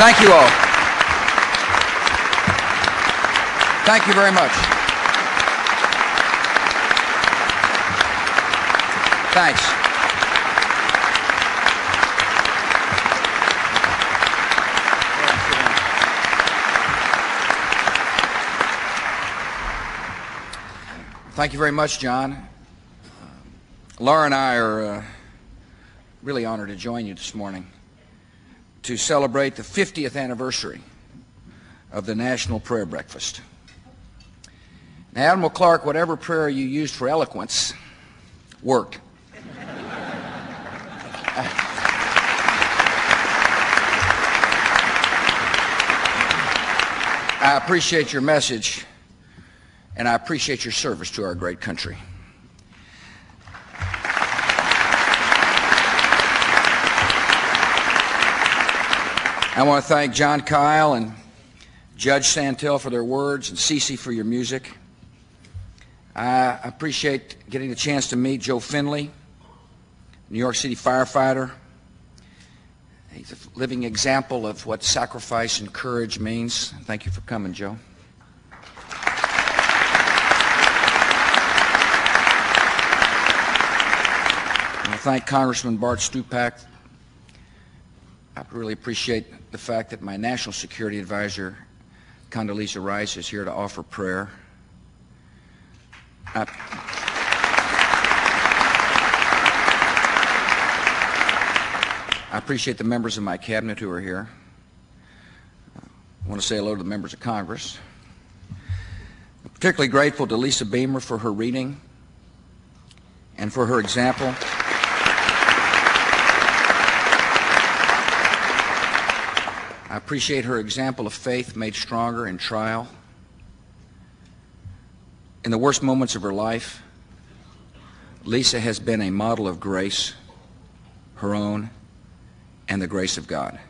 Thank you all. Thank you very much. Thanks. Thank you very much, John. Laura and I are really honored to join you this morning to celebrate the 50th anniversary of the National Prayer Breakfast. Now, Admiral Clark, whatever prayer you used for eloquence worked. I appreciate your message, and I appreciate your service to our great country. I want to thank John Kyle and Judge Santel for their words and Cece for your music. I appreciate getting the chance to meet Joe Finley, New York City firefighter. He's a living example of what sacrifice and courage means. Thank you for coming, Joe. I want to thank Congressman Bart Stupak. I really appreciate the fact that my National Security Advisor, Condoleezza Rice, is here to offer prayer. I appreciate the members of my cabinet who are here. I want to say hello to the members of Congress. I'm particularly grateful to Lisa Beamer for her reading and for her example. I appreciate her example of faith made stronger in trial. In the worst moments of her life, Lisa has been a model of grace, her own, and the grace of God.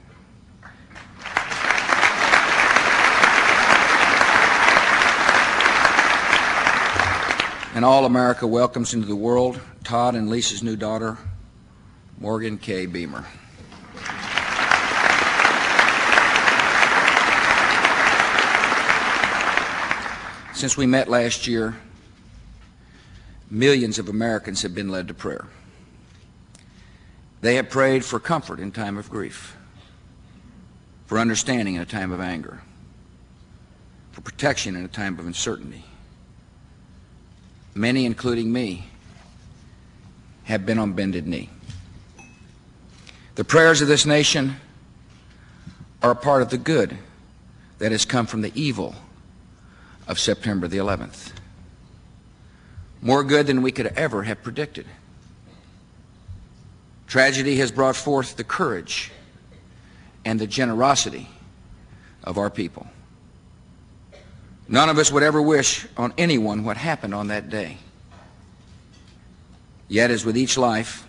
And all America welcomes into the world Todd and Lisa's new daughter, Morgan K. Beamer. Since we met last year, millions of Americans have been led to prayer. They have prayed for comfort in time of grief, for understanding in a time of anger, for protection in a time of uncertainty. Many, including me, have been on bended knee. The prayers of this nation are a part of the good that has come from the evil of September the 11th. More good than we could ever have predicted. Tragedy has brought forth the courage and the generosity of our people. None of us would ever wish on anyone what happened on that day. Yet, as with each life,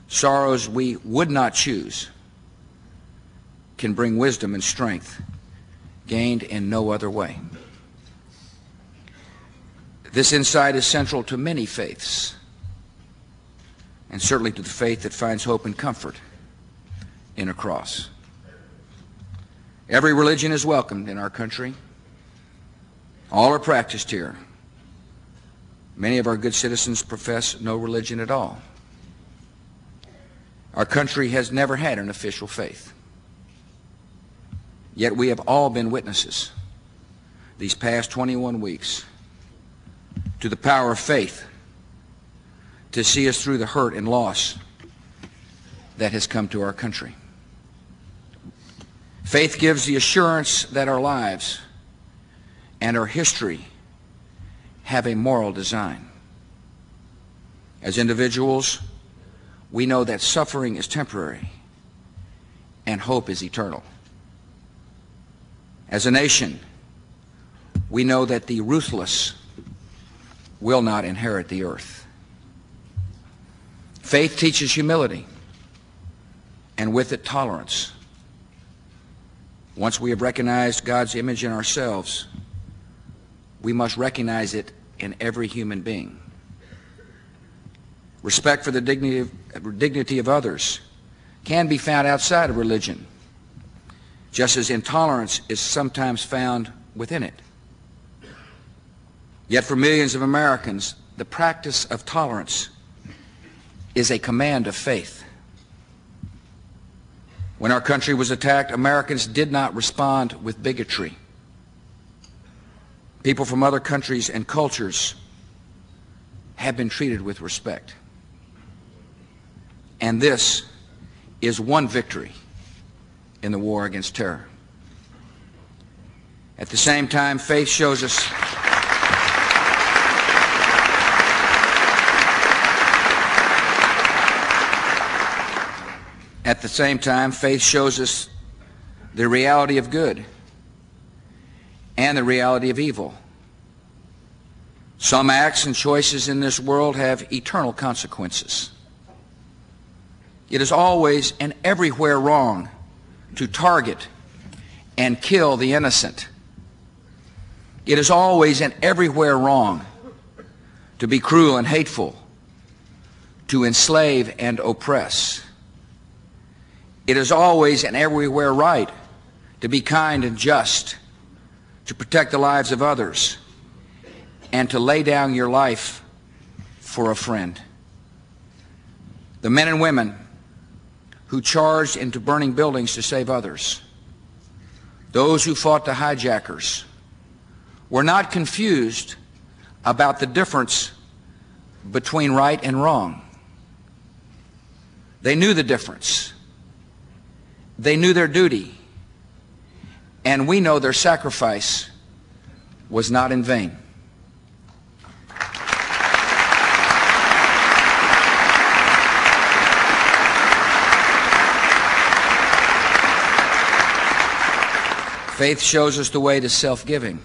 sorrows we would not choose can bring wisdom and strength gained in no other way. This insight is central to many faiths, and certainly to the faith that finds hope and comfort in a cross. Every religion is welcomed in our country. All are practiced here. Many of our good citizens profess no religion at all. Our country has never had an official faith. Yet we have all been witnesses these past 21 weeks to the power of faith to see us through the hurt and loss that has come to our country. Faith gives the assurance that our lives and our history have a moral design. As individuals, we know that suffering is temporary and hope is eternal. As a nation, we know that the ruthless will not inherit the earth. Faith teaches humility, and with it, tolerance. Once we have recognized God's image in ourselves, we must recognize it in every human being. Respect for the dignity of others can be found outside of religion, just as intolerance is sometimes found within it. Yet for millions of Americans, the practice of tolerance is a command of faith. When our country was attacked, Americans did not respond with bigotry. People from other countries and cultures have been treated with respect. And this is one victory in the war against terror. At the same time, faith shows us the reality of good and the reality of evil. Some acts and choices in this world have eternal consequences. It is always and everywhere wrong to target and kill the innocent. It is always and everywhere wrong to be cruel and hateful, to enslave and oppress. It is always and everywhere right to be kind and just, to protect the lives of others, and to lay down your life for a friend. The men and women who charged into burning buildings to save others, those who fought the hijackers, were not confused about the difference between right and wrong. They knew the difference. They knew their duty. And we know their sacrifice was not in vain. Faith shows us the way to self-giving,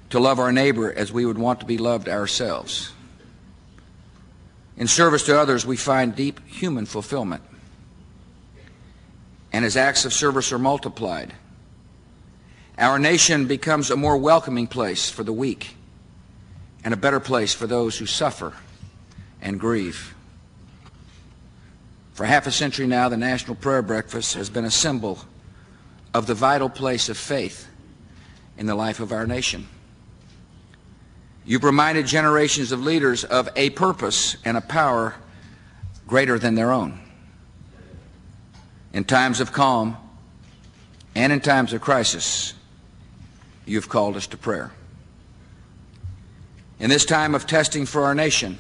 to love our neighbor as we would want to be loved ourselves. In service to others, we find deep human fulfillment. And as acts of service are multiplied, our nation becomes a more welcoming place for the weak and a better place for those who suffer and grieve. For half a century now, the National Prayer Breakfast has been a symbol of the vital place of faith in the life of our nation. You've reminded generations of leaders of a purpose and a power greater than their own. In times of calm and in times of crisis, you've called us to prayer. In this time of testing for our nation,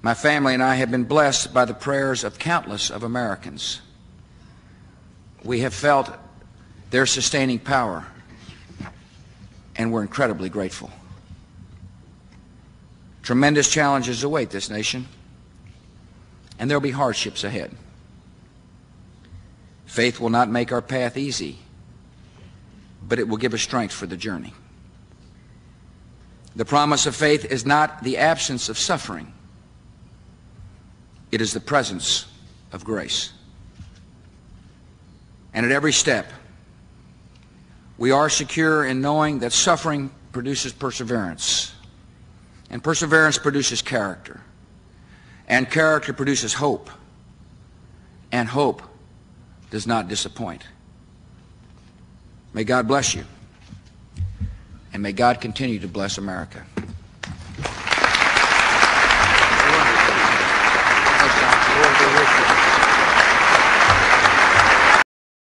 my family and I have been blessed by the prayers of countless of Americans. We have felt their sustaining power, and we're incredibly grateful. Tremendous challenges await this nation, and there will be hardships ahead. Faith will not make our path easy, but it will give us strength for the journey. The promise of faith is not the absence of suffering. It is the presence of grace. And at every step, we are secure in knowing that suffering produces perseverance, and perseverance produces character, and character produces hope, and hope does not disappoint. May God bless you, and may God continue to bless America. Thank you.